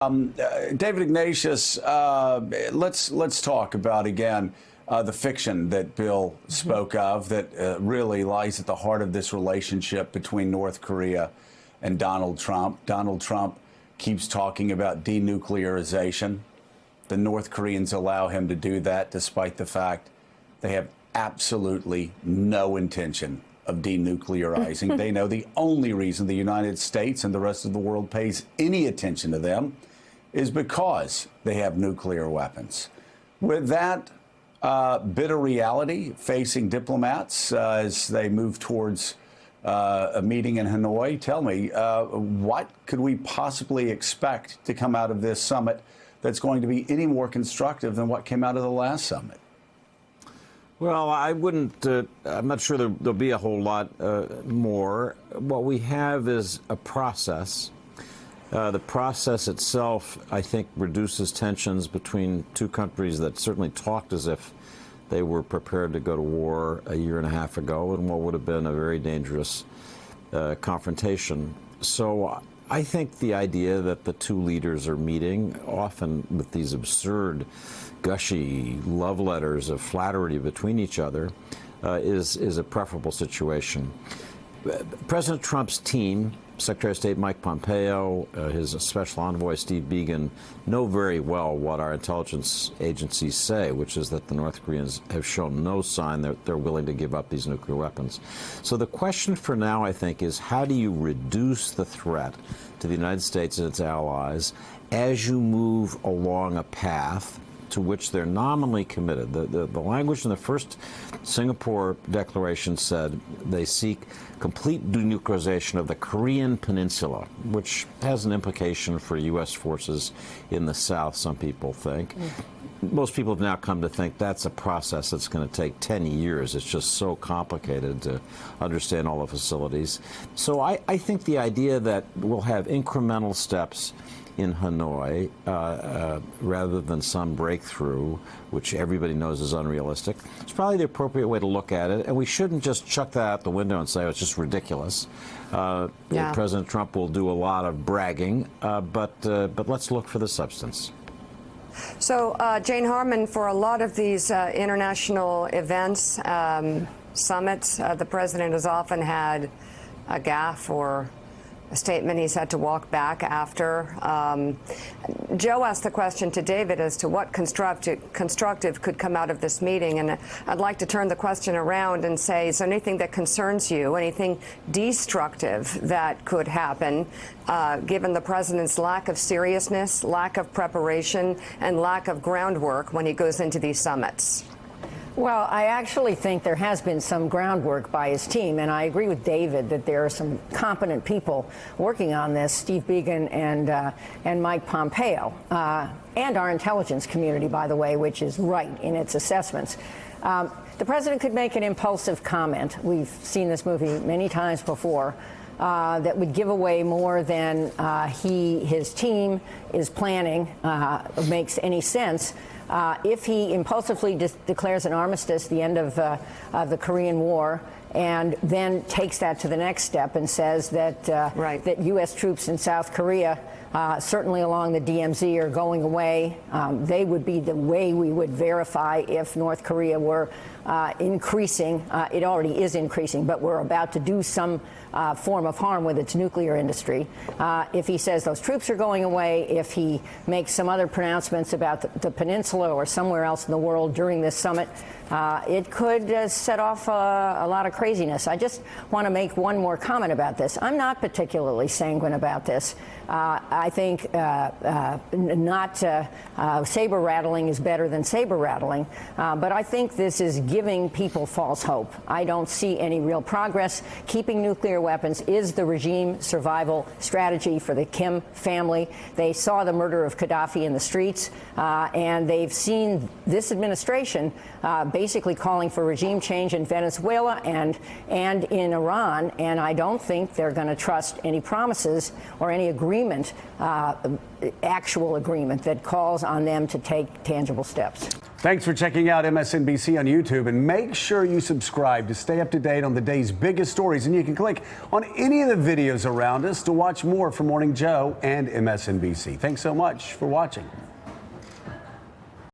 David Ignatius, let's talk about again the fiction that Bill spoke of that really lies at the heart of this relationship between North Korea and Donald Trump. Donald Trump keeps talking about denuclearization. The North Koreans allow him to do that despite the fact they have absolutely no intention of denuclearizing. They know the only reason the United States and the rest of the world pays any attention to them is because they have nuclear weapons. With that bitter reality facing diplomats as they move towards a meeting in Hanoi, tell me, what could we possibly expect to come out of this summit that's going to be any more constructive than what came out of the last summit? Well, I wouldn't, I'm not sure there'll be a whole lot more. What we have is a process. The process itself, I think, reduces tensions between two countries that certainly talked as if they were prepared to go to war a year and a half ago in what would have been a very dangerous confrontation. So I think the idea that the two leaders are meeting, often with these absurd, gushy love letters of flattery between each other, is a preferable situation. President Trump's team, Secretary of State Mike Pompeo, his special envoy Steve Biegun, know very well what our intelligence agencies say, which is that the North Koreans have shown no sign that they're willing to give up these nuclear weapons. So the question for now, I think, is how do you reduce the threat to the United States and its allies as you move along a path to which they're nominally committed. The language in the first Singapore declaration said they seek complete denuclearization of the Korean Peninsula, which has an implication for U.S. forces in the South, some people think. Most people have now come to think that's a process that's going to take 10 years. It's just so complicated to understand all the facilities. So I think the idea that we'll have incremental steps in Hanoi, rather than some breakthrough, which everybody knows is unrealistic, it's probably the appropriate way to look at it. And we shouldn't just chuck that out the window and say, oh, it's just ridiculous. President Trump will do a lot of bragging, but let's look for the substance. So, Jane Harman, for a lot of these international events, summits, the president has often had a gaffe or a statement he's had to walk back after. Joe asked the question to David as to what constructive could come out of this meeting, and I'd like to turn the question around and say, is there anything that concerns you, anything destructive that could happen, given the president's lack of seriousness, lack of preparation, and lack of groundwork when he goes into these summits? Well, I actually think there has been some groundwork by his team, and I agree with David that there are some competent people working on this, Steve Biegun and Mike Pompeo, and our intelligence community, by the way, which is right in its assessments. The president could make an impulsive comment. We've seen this movie many times before. That would give away more than his team is planning, makes any sense. If he impulsively declares an armistice, the end of the Korean War, and then takes that to the next step and says that that U.S. troops in South Korea, certainly along the DMZ, are going away. They would be the way we would verify if North Korea were increasing. It already is increasing, but we're about to do some form of harm with its nuclear industry. If he says those troops are going away, if he makes some other pronouncements about the peninsula or somewhere else in the world during this summit, it could set off a lot of craziness. I just want to make one more comment about this. I'm not particularly sanguine about this. I think not saber rattling is better than saber rattling, but I think this is giving people false hope. I don't see any real progress. Keeping nuclear weapons is the regime survival strategy for the Kim family. They saw the murder of Gaddafi in the streets, and they've seen this administration basically calling for regime change in Venezuela and in Iran, and I don't think they're going to trust any promises or any agreement, actual agreement that calls on them to take tangible steps. Thanks for checking out MSNBC on YouTube, and make sure you subscribe to stay up to date on the day's biggest stories. And you can click on any of the videos around us to watch more from Morning Joe and MSNBC. Thanks so much for watching.